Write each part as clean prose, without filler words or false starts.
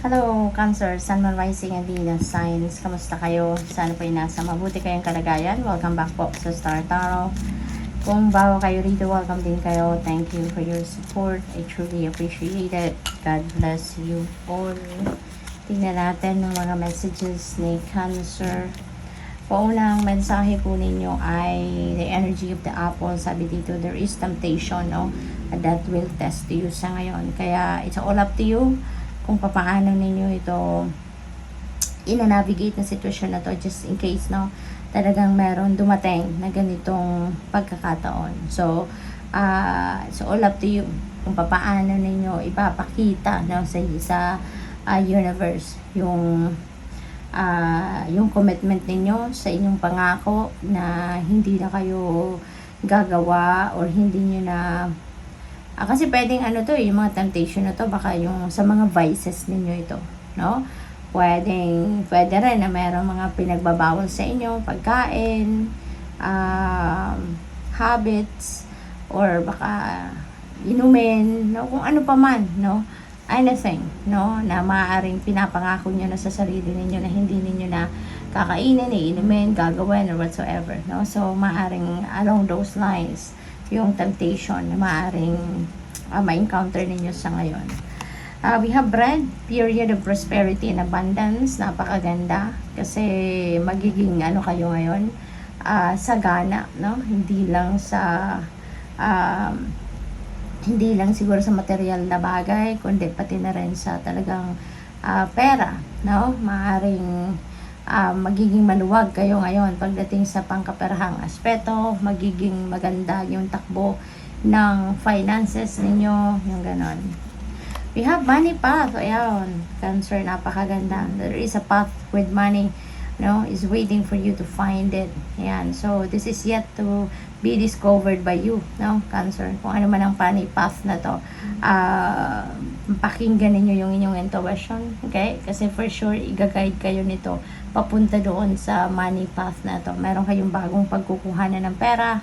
Hello, Cancer, Sun, Moon, Rising, and Venus signs. Kamusta kayo? Sana po ay nasa mabuti kayong kalagayan. Welcome back po sa Star Tarot. Kung bago kayo rito, welcome din kayo. Thank you for your support. I truly appreciate it. God bless you all. Tingnan natin ng mga messages ni Cancer. Paunang mensahe po ninyo ay the energy of the apple. Sabi dito, there is temptation, no? That will test you sa ngayon. Kaya it's all up to you kung paano ninyo ito ina-navigate na sitwasyon na to, just in case, no, talagang meron dumating na ganitong pagkakataon. So it's all up to you kung paano ninyo ipapakita, no, sa universe yung commitment ninyo sa inyong pangako na hindi na kayo gagawa or hindi nyo na kasi pwedeng yung mga temptation na to, baka yung sa mga vices ninyo ito, no? Pwede rin na mayroong mga pinagbabawal sa inyo, pagkain, habits, or baka inumin, no? Kung ano pa man, no? Anything, no? Na maaaring pinapangako nyo na sa sarili ninyo na hindi ninyo na kakainin, iinumin, gagawin, or whatsoever, no? So, maaaring along those lines, yung temptation na maaaring ma-encounter ninyo sa ngayon. We have bread, period of prosperity and abundance. Napakaganda kasi magiging kayo ngayon, sagana, no? Hindi lang siguro sa material na bagay, kundi pati na rin sa talagang pera, no? Maaaring magiging maluwag kayo ngayon pagdating sa pangkaperahang aspeto, magiging maganda yung takbo ng finances ninyo, yung ganon. We have money path. Ayan, Cancer, napakaganda. There is a path with money, no, is waiting for you to find it. Ayan, so this is yet to be discovered by you, no, Cancer. Kung ano man ang money path na to, pakinggan ninyo yung inyong intuition, okay? Kasi for sure, i-guide kayo nito papunta doon sa money path na to. Meron kayong bagong pagkukuhanan ng pera,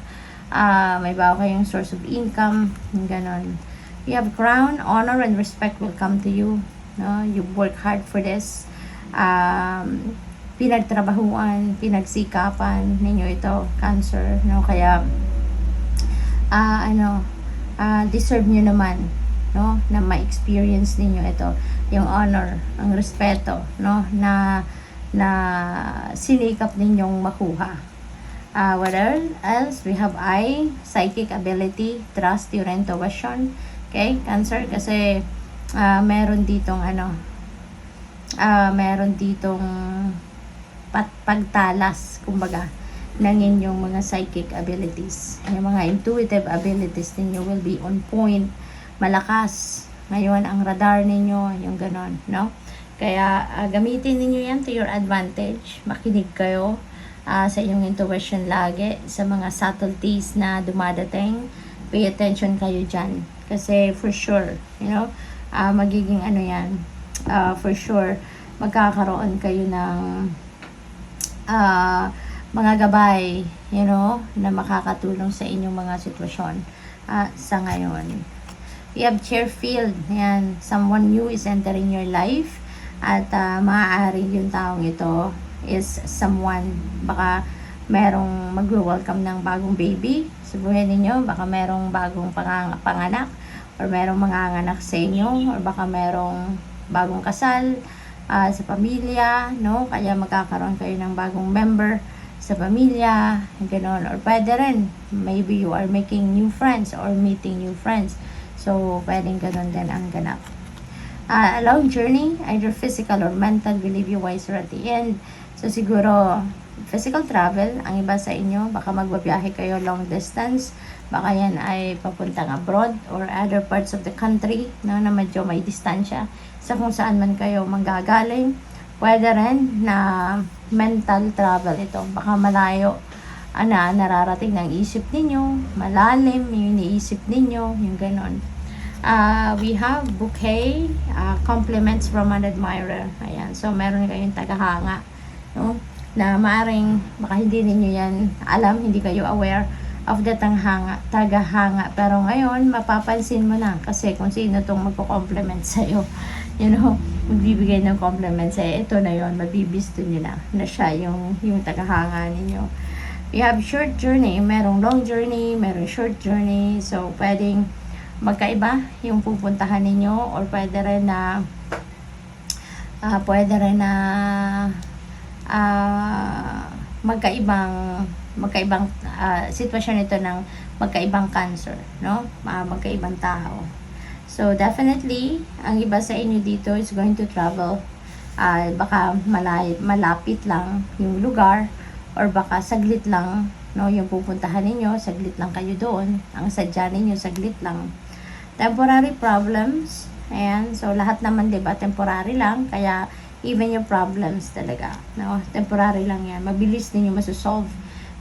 may bago kayong source of income, ganon. You have crown, honor, and respect will come to you, no? You work hard for this. Pinagtrabahuan, pinagsikapan ninyo ito, Cancer, no? Kaya deserve nyo naman, no, na ma-experience ninyo ito, yung honor, ang respeto, no, na sinikap ninyong makuha. What else? We have psychic ability, trust your intuition. Okay, Cancer, kasi meron ditong pagtalas, kumbaga, ng inyong mga psychic abilities. Yung mga intuitive abilities ninyo will be on point, malakas. Ngayon, ang radar ninyo, yung ganon, no? Kaya, gamitin ninyo yan to your advantage. Makinig kayo sa inyong intuition lagi, sa mga subtleties na dumadating. Pay attention kayo dyan. Kasi, for sure, magiging for sure, magkakaroon kayo ng mga gabay, na makakatulong sa inyong mga sitwasyon sa ngayon. We have Cheerfield. Ayan, someone new is entering your life. At maaari yung taong ito is someone, baka merong mag-welcome ng bagong baby sa buhay ninyo, baka merong bagong panganak, or merong manganganak sa inyo, or baka merong bagong kasal sa pamilya, no? Kaya magkakaroon kayo ng bagong member sa pamilya, gano'n. Or pwede rin, maybe you are making new friends or meeting new friends. So, pwedeng gano'n din ang ganap. A long journey, either physical or mental, will leave you wiser at the end. So, siguro, physical travel, ang iba sa inyo, baka magbabiyahe kayo long distance, baka yan ay papuntang abroad or other parts of the country, no, na medyo may distansya sa kung saan man kayo manggagaling. Pwede rin na mental travel ito, baka malayo nararating ng isip ninyo, malalim yung iniisip ninyo, yung ganon. We have bouquet, compliments from an admirer. Ayan, so meron kayong tagahanga, no, na maaring baka hindi ninyo yan alam, hindi kayo aware of the tagahanga. Pero ngayon, mapapansin mo na kasi kung sino itong magko-compliment sa'yo. You know, magbibigay ng compliment sa'yo. Ito na yon, mabibisto nyo na siya yung tagahanga ninyo. You have short journey, merong long journey, merong short journey. So, pwedeng magkaiba yung pupuntahan ninyo or pwede rin na magkaibang sitwasyon ito ng magkaibang cancer, no? Magkaibang tao. So, definitely, ang iba sa inyo dito is going to travel. Baka malapit lang yung lugar or baka saglit lang, no? Yung pupuntahan ninyo, saglit lang kayo doon. Ang sadya ninyo, saglit lang. Temporary problems. Ayan. So, lahat naman, diba, temporary lang. Kaya, even yung problems talaga, no? Temporary lang yan. Mabilis ninyo masosolve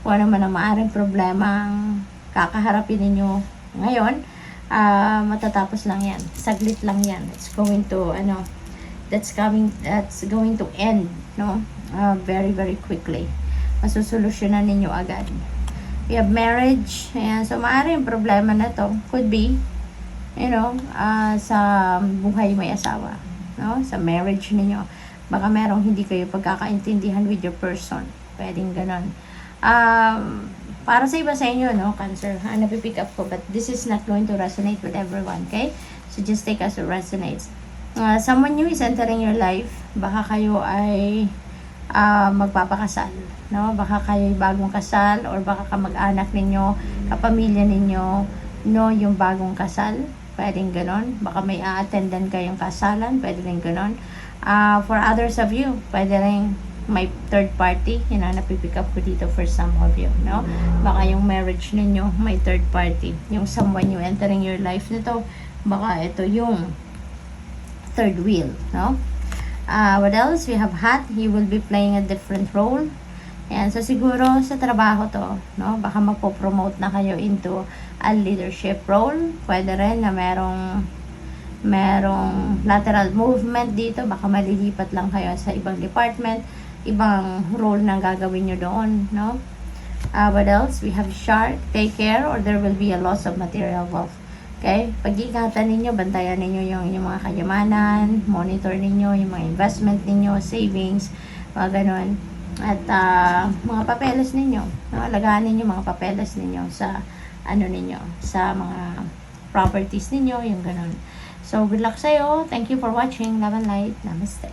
kung ano man ang maaring problema ang kakaharapin ninyo ngayon. Matatapos lang yan. Saglit lang yan. It's going to, that's going to end, no? Very, very quickly. Masusolusyonan ninyo agad. We have marriage. Ayan. So, maaaring problema na to could be, sa buhay may asawa, no? Sa marriage ninyo. Baka merong hindi kayo pagkakaintindihan with your person. Pwedeng ganon. Para sa iba sa inyo, no, Cancer, napipick up ko, but this is not going to resonate with everyone, okay? So, just take as it resonates. Someone new is entering your life. Baka kayo ay magpapakasal, no? Baka kayo bagong kasal or baka kamag-anak ninyo, kapamilya ninyo, no, yung bagong kasal. Pwedeng ganon. Baka may a-attendan kayong kasalan. Pwede rin ganon. For others of you, pwede rin may third party. Napipick up ko dito for some of you, no? Baka yung marriage ninyo, may third party. Yung someone you entering your life nito, baka ito yung third wheel, no? What else? We have Hat. He will be playing a different role. Ayan, so siguro sa trabaho to, no? Baka magpo-promote na kayo into a leadership role. Pwede rin na merong lateral movement dito. Baka malilipat lang kayo sa ibang department, ibang role na gagawin nyo doon, no? What else? We have Shark. Take care or there will be a loss of material wealth. Okay? Pag-ingatan ninyo, bantayan ninyo yung mga kayamanan, monitor ninyo yung mga investment ninyo, savings, mga ganon. At mga papeles ninyo, alagaan ninyo mga papeles ninyo sa sa mga properties ninyo, yung ganon. So, good luck sa'yo. Thank you for watching. Love and light. Namaste.